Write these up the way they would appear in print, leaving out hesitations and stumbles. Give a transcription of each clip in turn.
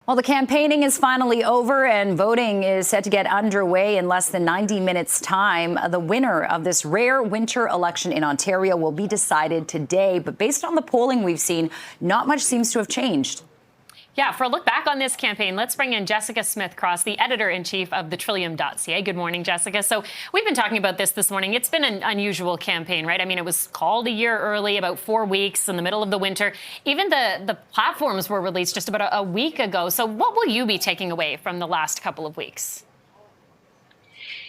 Well, the campaigning is finally over and voting is set to get underway in less than 90 minutes' time. The winner of this rare winter election in Ontario will be decided today. But based on the polling we've seen, not much seems to have changed. Yeah, for a look back on this campaign, let's bring in Jessica Smith-Cross, the editor-in-chief of the Trillium.ca. Good morning, Jessica. So we've been talking about this morning. It's been an unusual campaign, right? I mean, it was called a year early, about 4 weeks in the middle of the winter. Even the platforms were released just about a week ago. So what will you be taking away from the last couple of weeks?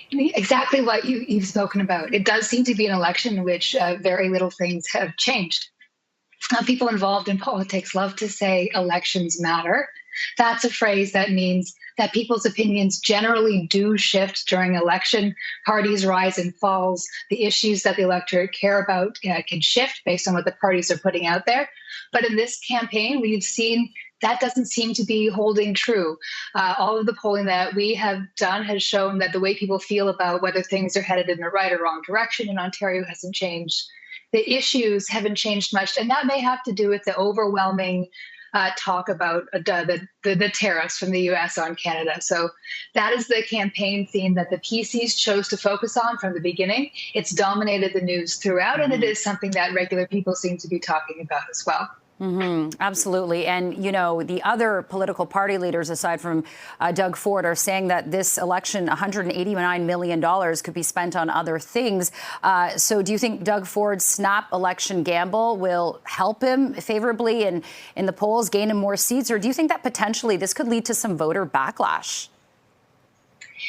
Exactly what you've spoken about. It does seem to be an election in which very little things have changed. People involved in politics love to say elections matter. That's a phrase that means that people's opinions generally do shift during election. Parties rise and falls. The issues that the electorate care about can shift based on what the parties are putting out there. But in this campaign, we've seen that doesn't seem to be holding true. All of the polling that we have done has shown that the way people feel about whether things are headed in the right or wrong direction in Ontario hasn't changed. The issues haven't changed much, and that may have to do with the overwhelming talk about the tariffs from the U.S. on Canada. So that is the campaign theme that the PCs chose to focus on from the beginning. It's dominated the news throughout, and it is something that regular people seem to be talking about as well. Absolutely. And, you know, the other political party leaders, aside from Doug Ford, are saying that this election, $189 million could be spent on other things. So do you think Doug Ford's snap election gamble will help him favorably in the polls, gain him more seats? Or do you think that potentially this could lead to some voter backlash?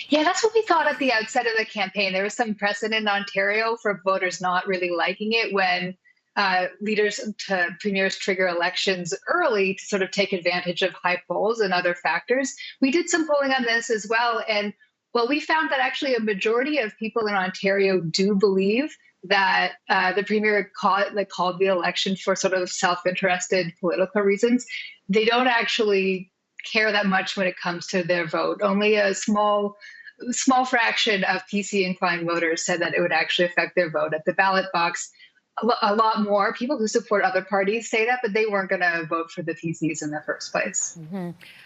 Yeah, that's what we thought at the outset of the campaign. There was some precedent in Ontario for voters not really liking it when leaders to premiers trigger elections early to sort of take advantage of high polls and other factors. We did some polling on this as well. And well, we found that actually a majority of people in Ontario do believe that the premier called the election for sort of self-interested political reasons. They don't actually care that much when it comes to their vote. Only a small fraction of PC inclined voters said that it would actually affect their vote at the ballot box. A lot more people who support other parties say that, but they weren't going to vote for the PCs in the first place.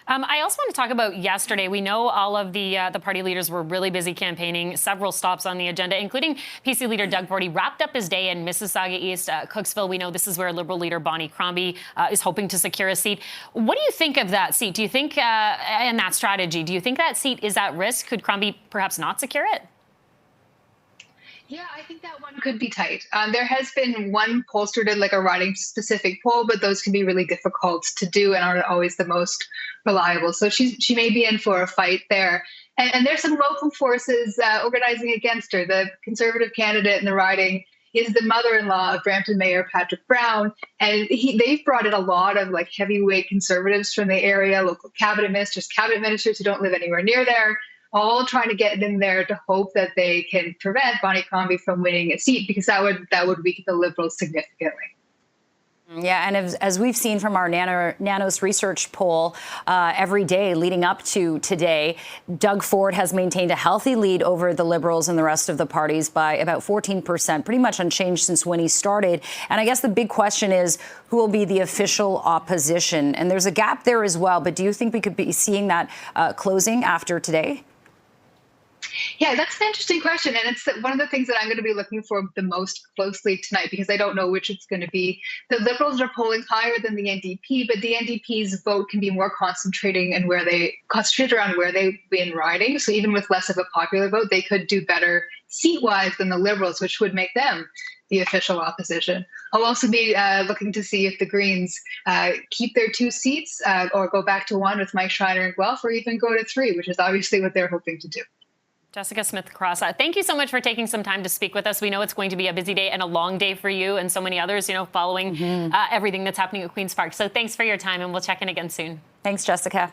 I also want to talk about yesterday. We know all of the party leaders were really busy campaigning, several stops on the agenda, including PC leader Doug Ford. He wrapped up his day in Mississauga East, Cooksville. We know this is where Liberal leader Bonnie Crombie is hoping to secure a seat. What do you think of that seat? Do you think, and that strategy, do you think that seat is at risk? Could Crombie perhaps not secure it? Yeah, I think that one could be tight. There has been one pollster did like a riding specific poll, but those can be really difficult to do and aren't always the most reliable. So she may be in for a fight there. And there's some local forces organizing against her. The Conservative candidate in the riding is the mother-in-law of Brampton Mayor Patrick Brown. And they've brought in a lot of like heavyweight Conservatives from the area, local cabinet ministers who don't live anywhere near there, all trying to get in there to hope that they can prevent Bonnie Crombie from winning a seat, because that would weaken the Liberals significantly. Yeah, and as we've seen from our Nanos research poll every day leading up to today, Doug Ford has maintained a healthy lead over the Liberals and the rest of the parties by about 14%, pretty much unchanged since when he started. And I guess the big question is who will be the official opposition? And there's a gap there as well. But do you think we could be seeing that closing after today? Yeah, that's an interesting question. And it's one of the things that I'm going to be looking for the most closely tonight, because I don't know which it's going to be. The Liberals are polling higher than the NDP, but the NDP's vote can be more concentrated around where they win riding. So even with less of a popular vote, they could do better seat-wise than the Liberals, which would make them the official opposition. I'll also be looking to see if the Greens keep their 2 seats or go back to 1 with Mike Schreiner and Guelph, or even go to 3, which is obviously what they're hoping to do. Jessica Smith-Cross, thank you so much for taking some time to speak with us. We know it's going to be a busy day and a long day for you and so many others, you know, following everything that's happening at Queen's Park. So thanks for your time, and we'll check in again soon. Thanks, Jessica.